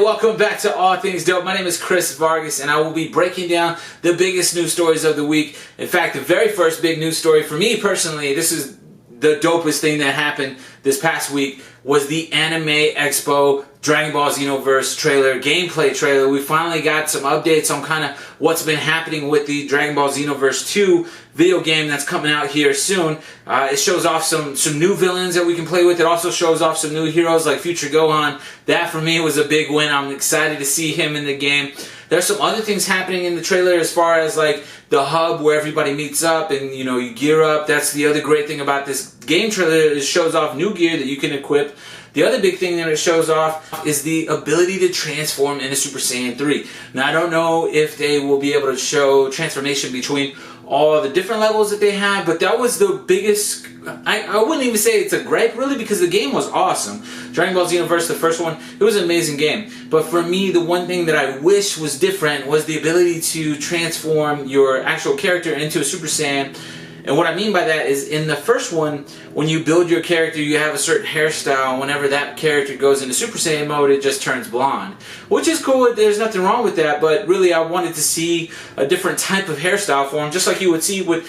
welcome back to All Things Dope. My name is Chris Vargas, and I will be breaking down the biggest news stories of the week. In fact, the very first big news story for me personally, this is the dopest thing that happened this past week, was the Anime Expo Dragonball Xenoverse trailer, gameplay trailer. We finally got some updates on kind of what's been happening with the Dragonball Xenoverse 2 video game that's coming out here soon. It shows off some new villains that we can play with. It also shows off some new heroes like Future Gohan. That for me was a big win. I'm excited to see him in the game. There's some other things happening in the trailer as far as like the hub where everybody meets up and you gear up. That's the other great thing about this game trailer. It shows off new gear that you can equip. The other big thing that it shows off is the ability to transform into Super Saiyan 3. Now, I don't know if they will be able to show transformation between all the different levels that they have, but that was the biggest... I wouldn't even say it's a gripe, really, because the game was awesome. Dragon Ball Xenoverse, the first one, it was an amazing game. But for me, the one thing that I wish was different was the ability to transform your actual character into a Super Saiyan. And what I mean by that is, in the first one, when you build your character, you have a certain hairstyle. Whenever that character goes into Super Saiyan mode, it just turns blonde. Which is cool, there's nothing wrong with that, but really I wanted to see a different type of hairstyle for him, just like you would see when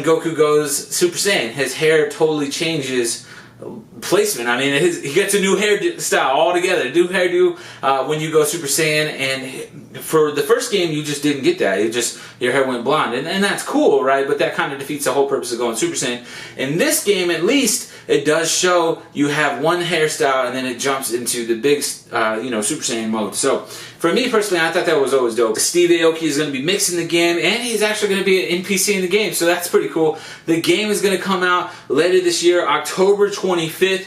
Goku goes Super Saiyan. His hair totally changes placement. I mean, he gets a new hairstyle altogether. New hairdo when you go Super Saiyan, and for the first game you just didn't get that. Your hair went blonde, and that's cool, right? But that kind of defeats the whole purpose of going Super Saiyan. In this game, at least, it does show you have one hairstyle, and then it jumps into the big, Super Saiyan mode. So, for me personally, I thought that was always dope. Steve Aoki is going to be mixing the game, and he's actually going to be an NPC in the game, so that's pretty cool. The game is going to come out later this year, October 25th,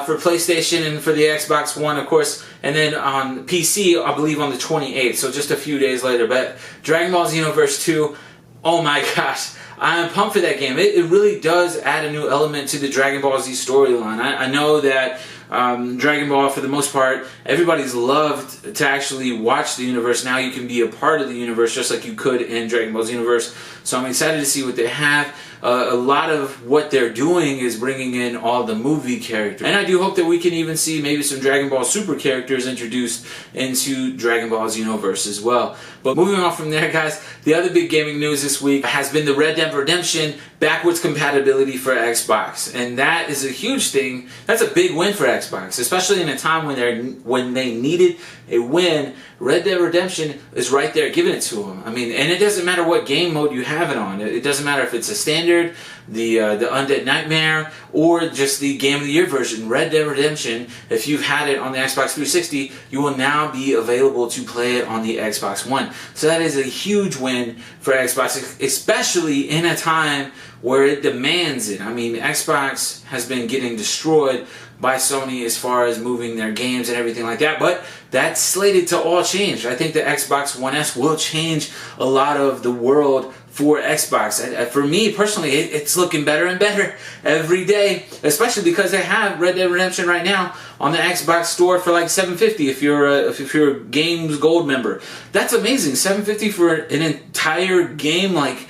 for PlayStation and for the Xbox One, of course, and then on PC, I believe on the 28th, so just a few days later. But Dragon Ball Xenoverse 2, oh my gosh, I'm pumped for that game. It really does add a new element to the Dragon Ball Z storyline. I know that Dragon Ball, for the most part, everybody's loved to actually watch the universe. Now you can be a part of the universe just like you could in Dragon Ball Xenoverse. So I'm excited to see what they have. A lot of what they're doing is bringing in all the movie characters. And I do hope that we can even see maybe some Dragon Ball Super characters introduced into Dragon Ball Xenoverse as well. But moving on from there, guys, the other big gaming news this week has been the Red Dead Redemption backwards compatibility for Xbox. And that is a huge thing. That's a big win for Xbox, especially in a time when they needed a win. Red Dead Redemption is right there giving it to them. I mean, and it doesn't matter what game mode you have it on. It doesn't matter if it's a standard, the Undead Nightmare, or just the Game of the Year version. Red Dead Redemption, if you've had it on the Xbox 360, you will now be available to play it on the Xbox One. So that is a huge win for Xbox, especially in a time where it demands it. I mean, Xbox has been getting destroyed by Sony as far as moving their games and everything like that, but that's slated to all change. I think the Xbox One S will change a lot of the world for Xbox. For me personally, it's looking better and better every day, especially because they have Red Dead Redemption right now on the Xbox store for like $7.50 if you're a Games Gold member. That's amazing. $7.50 for an entire game like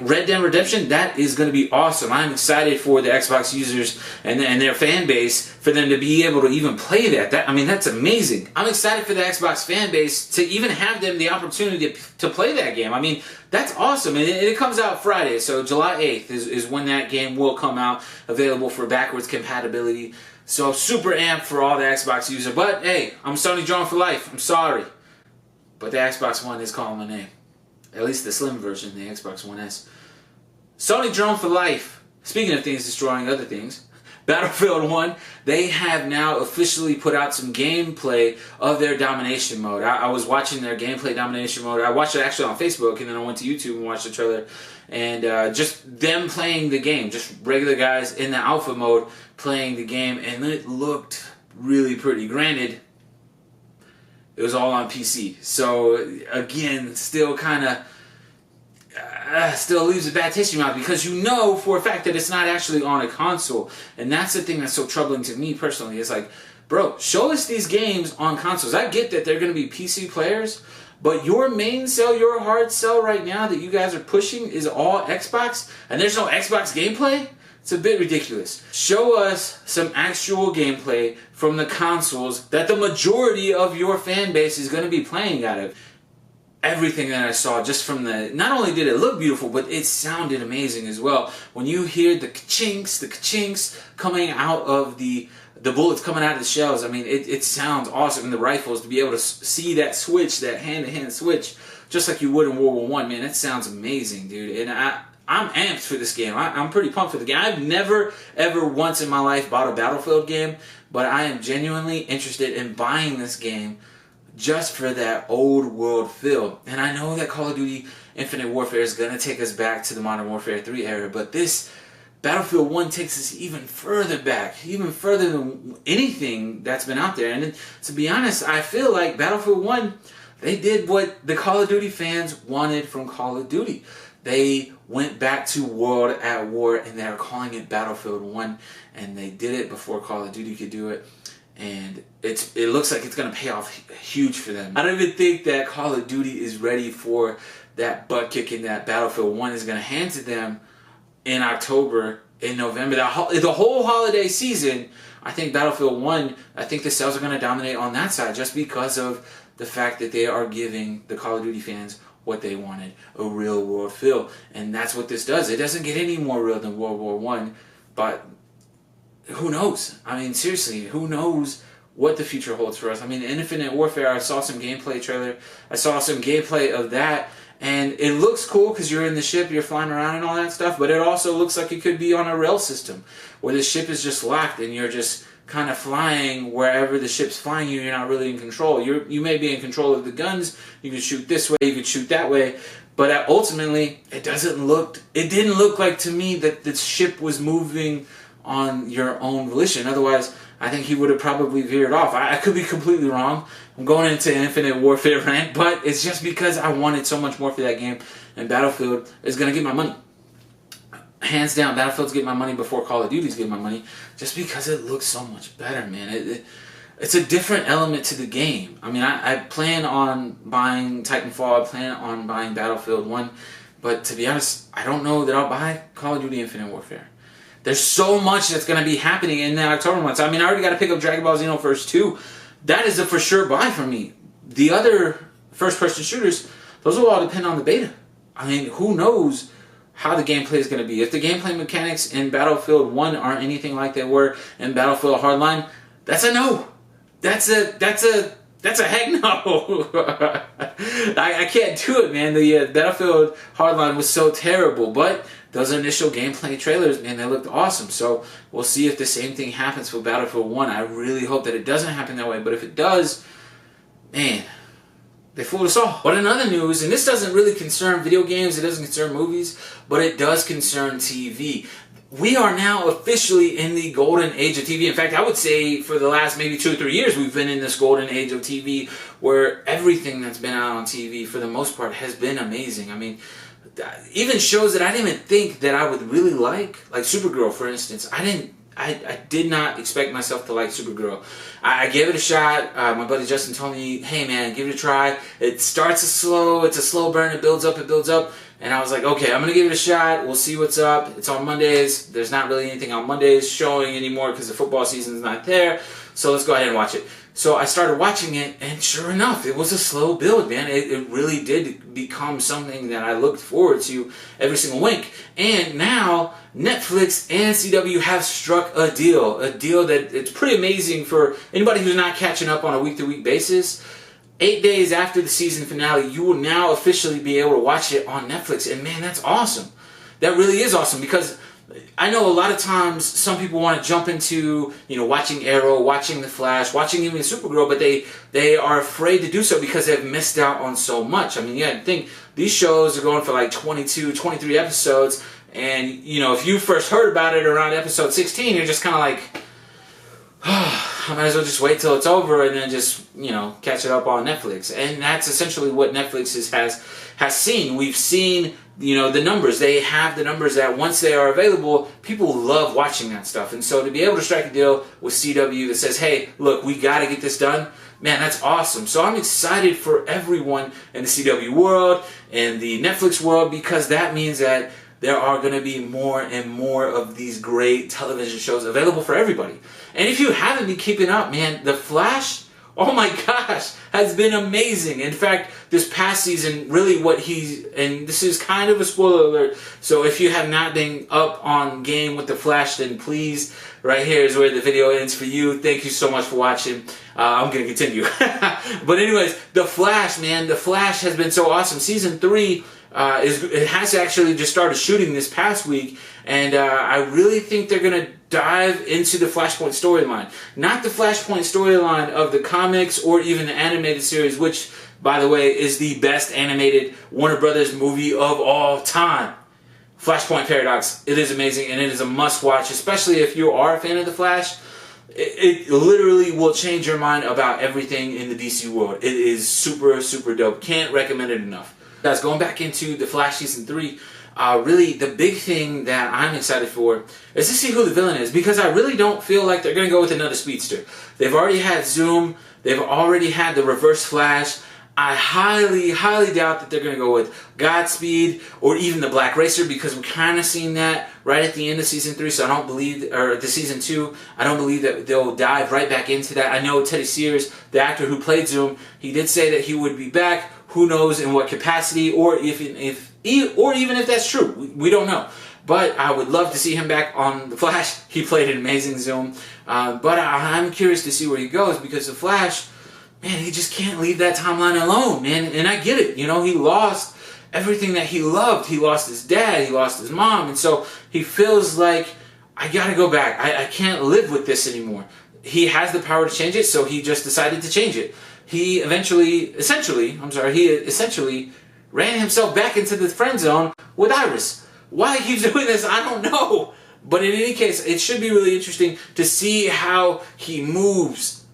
Red Dead Redemption. That is going to be awesome. I'm excited for the Xbox users and their fan base, for them to be able to even play that. I mean, that's amazing. I'm excited for the Xbox fan base to even have them the opportunity to play that game. I mean, that's awesome. And it comes out Friday, so July 8th is when that game will come out, available for backwards compatibility. So super amped for all the Xbox users. But hey, I'm Sony Drone for life. I'm sorry, but the Xbox One is calling my name. At least the slim version, the Xbox One S. Sony Drone for life. Speaking of things destroying other things, Battlefield 1, they have now officially put out some gameplay of their domination mode. I was watching their gameplay domination mode. I watched it actually on Facebook, and then I went to YouTube and watched the trailer. And just them playing the game, just regular guys in the alpha mode playing the game, and it looked really pretty. Granted, it was all on PC. So, again, still kind of... still leaves a bad taste in your mouth, because you know for a fact that it's not actually on a console. And that's the thing that's so troubling to me personally. It's like, bro, show us these games on consoles. I get that they're going to be PC players, but your main sell, your hard sell right now that you guys are pushing is all Xbox, and there's no Xbox gameplay? It's a bit ridiculous. Show us some actual gameplay from the consoles that the majority of your fan base is going to be playing out of. Everything that I saw, just from not only did it look beautiful, but it sounded amazing as well. When you hear the ka-chinks coming out of the bullets coming out of the shells, I mean, it sounds awesome. And the rifles, to be able to see that switch, that hand-to-hand switch, just like you would in World War I, man, that sounds amazing, dude. And I'm amped for this game. I'm pretty pumped for the game. I've never, ever once in my life bought a Battlefield game, but I am genuinely interested in buying this game just for that old world feel. And I know that Call of Duty Infinite Warfare is going to take us back to the Modern Warfare 3 era, but this Battlefield 1 takes us even further back, even further than anything that's been out there. And to be honest, I feel like Battlefield 1, they did what the Call of Duty fans wanted from Call of Duty. They went back to World at War, and they're calling it Battlefield 1, and they did it before Call of Duty could do it. And it looks like it's going to pay off huge for them. I don't even think that Call of Duty is ready for that butt kicking that Battlefield 1 is going to hand to them in October, in November. The whole holiday season, I think Battlefield 1, I think the sales are going to dominate on that side just because of the fact that they are giving the Call of Duty fans what they wanted, a real world feel. And that's what this does. It doesn't get any more real than World War I, but who knows? I mean, seriously, who knows what the future holds for us? I mean, Infinite Warfare, I saw some gameplay trailer. I saw some gameplay of that, and it looks cool because you're in the ship, you're flying around and all that stuff, but it also looks like it could be on a rail system where the ship is just locked and you're just kind of flying wherever the ship's flying you. You're not really in control. You may be in control of the guns. You can shoot this way, you can shoot that way, but ultimately, it didn't look like to me that the ship was moving on your own volition. Otherwise, I think he would have probably veered off. I could be completely wrong. I'm going into an Infinite Warfare rant, but it's just because I wanted so much more for that game, and Battlefield is going to get my money. Hands down, Battlefield's getting my money before Call of Duty's getting my money, just because it looks so much better, man. It's a different element to the game. I mean, I plan on buying Titanfall, I plan on buying Battlefield 1, but to be honest, I don't know that I'll buy Call of Duty Infinite Warfare. There's so much that's going to be happening in the October months. I mean, I already got to pick up Dragonball Xenoverse 2. That is a for sure buy for me. The other first-person shooters, those will all depend on the beta. I mean, who knows how the gameplay is going to be. If the gameplay mechanics in Battlefield 1 aren't anything like they were in Battlefield Hardline, that's a no. That's a heck no. I can't do it, man. The Battlefield Hardline was so terrible, but those initial gameplay trailers, man, they looked awesome. So we'll see if the same thing happens for Battlefield 1. I really hope that it doesn't happen that way, but if it does, man, they fooled us all. But in other news, and this doesn't really concern video games, it doesn't concern movies, but it does concern TV. We are now officially in the golden age of TV. In fact, I would say for the last maybe 2 or 3 years, we've been in this golden age of TV where everything that's been out on TV, for the most part, has been amazing. I mean, even shows that I didn't even think that I would really like Supergirl, for instance. I did not expect myself to like Supergirl. I gave it a shot. My buddy Justin told me, hey man, give it a try. It starts slow, it's a slow burn, it builds up. And I was like, okay, I'm going to give it a shot. We'll see what's up. It's on Mondays. There's not really anything on Mondays showing anymore because the football season's not there. So let's go ahead and watch it. So I started watching it, and sure enough, it was a slow build, man. It really did become something that I looked forward to every single week. And now Netflix and CW have struck a deal that it's pretty amazing for anybody who's not catching up on a week-to-week basis. 8 days after the season finale, you will now officially be able to watch it on Netflix. And man, that's awesome. That really is awesome, because I know a lot of times some people want to jump into, watching Arrow, watching The Flash, watching even Supergirl, but they are afraid to do so because they've missed out on so much. I mean, I think these shows are going for like 22, 23 episodes, and, if you first heard about it around episode 16, you're just kind of like, I might as well just wait till it's over and then just, catch it up on Netflix. And that's essentially what Netflix has seen. We've seen, the numbers. They have the numbers that once they are available, people love watching that stuff. And so to be able to strike a deal with CW that says, hey, look, we got to get this done, man, that's awesome. So I'm excited for everyone in the CW world and the Netflix world, because that means that there are going to be more and more of these great television shows available for everybody. And if you haven't been keeping up, man, The Flash, oh my gosh, has been amazing. In fact, this past season, really and this is kind of a spoiler alert, so if you have not been up on game with The Flash, then please, right here is where the video ends for you. Thank you so much for watching. I'm going to continue. But anyways, The Flash, man, The Flash has been so awesome. Season 3 it has actually just started shooting this past week, and I really think they're going to dive into the Flashpoint storyline. Not the Flashpoint storyline of the comics or even the animated series, which, by the way, is the best animated Warner Brothers movie of all time. Flashpoint Paradox. It is amazing, and it is a must-watch, especially if you are a fan of The Flash. It literally will change your mind about everything in the DC world. It is super, super dope. Can't recommend it enough. Guys, going back into The Flash Season 3, really the big thing that I'm excited for is to see who the villain is, because I really don't feel like they're going to go with another speedster. They've already had Zoom. They've already had the Reverse Flash. I highly, highly doubt that they're going to go with Godspeed or even the Black Racer, because we're kind of seeing that right at the end of Season 3, so I don't believe, or the Season 2, I don't believe that they'll dive right back into that. I know Teddy Sears, the actor who played Zoom, he did say that he would be back. Who knows in what capacity, or even if that's true. We don't know. But I would love to see him back on The Flash. He played an amazing Zoom. But I'm curious to see where he goes, because The Flash, man, he just can't leave that timeline alone, man. And I get it. You know, he lost everything that he loved. He lost his dad. He lost his mom. And so he feels like, I got to go back. I can't live with this anymore. He has the power to change it, so he just decided to change it. He essentially ran himself back into the friend zone with Iris. Why he keeps doing this, I don't know. But in any case, it should be really interesting to see how he moves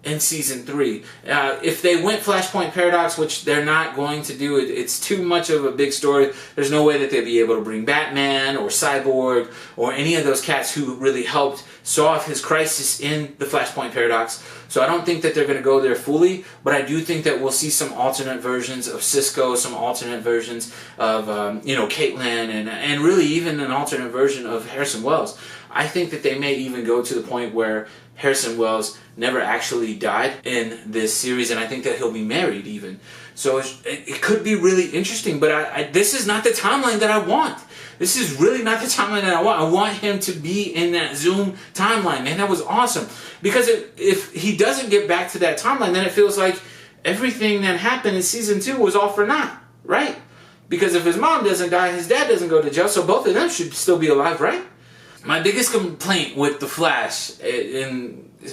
in Season 3. If they went Flashpoint Paradox, which they're not going to do, it's too much of a big story. There's no way that they'd be able to bring Batman or Cyborg or any of those cats who really helped solve his crisis in the Flashpoint Paradox. So I don't think that they're going to go there fully, but I do think that we'll see some alternate versions of Cisco, some alternate versions of Caitlin, and really even an alternate version of Harrison Wells. I think that they may even go to the point where Harrison Wells never actually died in this series, and I think that he'll be married even. So it could be really interesting, but this is not the timeline that I want. This is really not the timeline that I want. I want him to be in that Zoom timeline, man. That was awesome. Because if he doesn't get back to that timeline, then it feels like everything that happened in Season 2 was all for naught, right? Because if his mom doesn't die, his dad doesn't go to jail, so both of them should still be alive, right? My biggest complaint with The Flash,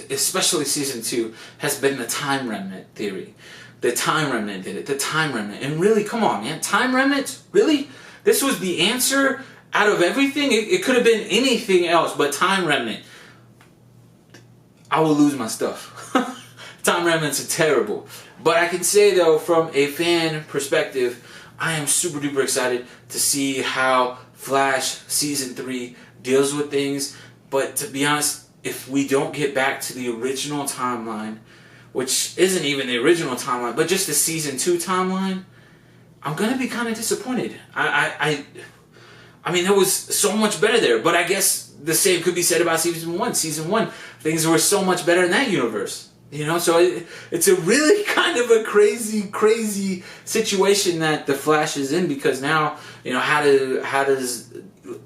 especially Season 2, has been the time remnant theory. The time remnant did it. The time remnant. And really, come on, man. Time remnants? Really? This was the answer out of everything? It could have been anything else but time remnant. I will lose my stuff. Time remnants are terrible. But I can say, though, from a fan perspective, I am super duper excited to see how Flash Season 3 deals with things. But to be honest, if we don't get back to the original timeline, which isn't even the original timeline, but just the Season 2 timeline, I'm going to be kind of disappointed. I mean, there was so much better there, but I guess the same could be said about Season 1. Season 1, things were so much better in that universe. You know, so it's a really kind of a crazy situation that the Flash is in, because now, you know, how does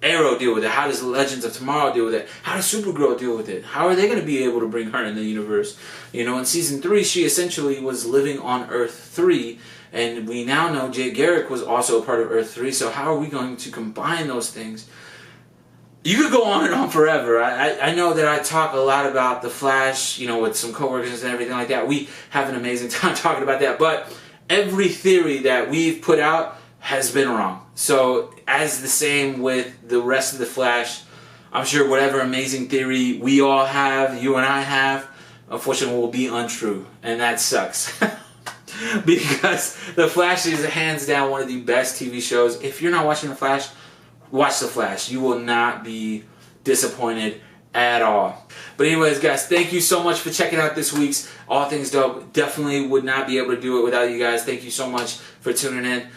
Arrow deal with it? How does Legends of Tomorrow deal with it? How does Supergirl deal with it? How are they going to be able to bring her in the universe? You know, in Season 3, she essentially was living on Earth 3, and we now know Jay Garrick was also a part of Earth 3, so how are we going to combine those things? You could go on and on forever. I know that I talk a lot about The Flash, you know, with some coworkers and everything like that. We have an amazing time talking about that, but every theory that we've put out has been wrong. So, as the same with the rest of The Flash, I'm sure whatever amazing theory we all have, you and I have, unfortunately will be untrue, and that sucks. Because The Flash is hands down one of the best TV shows. If you're not watching The Flash, watch The Flash. You will not be disappointed at all. But anyways, guys, thank you so much for checking out this week's All Things Dope. Definitely would not be able to do it without you guys. Thank you so much for tuning in.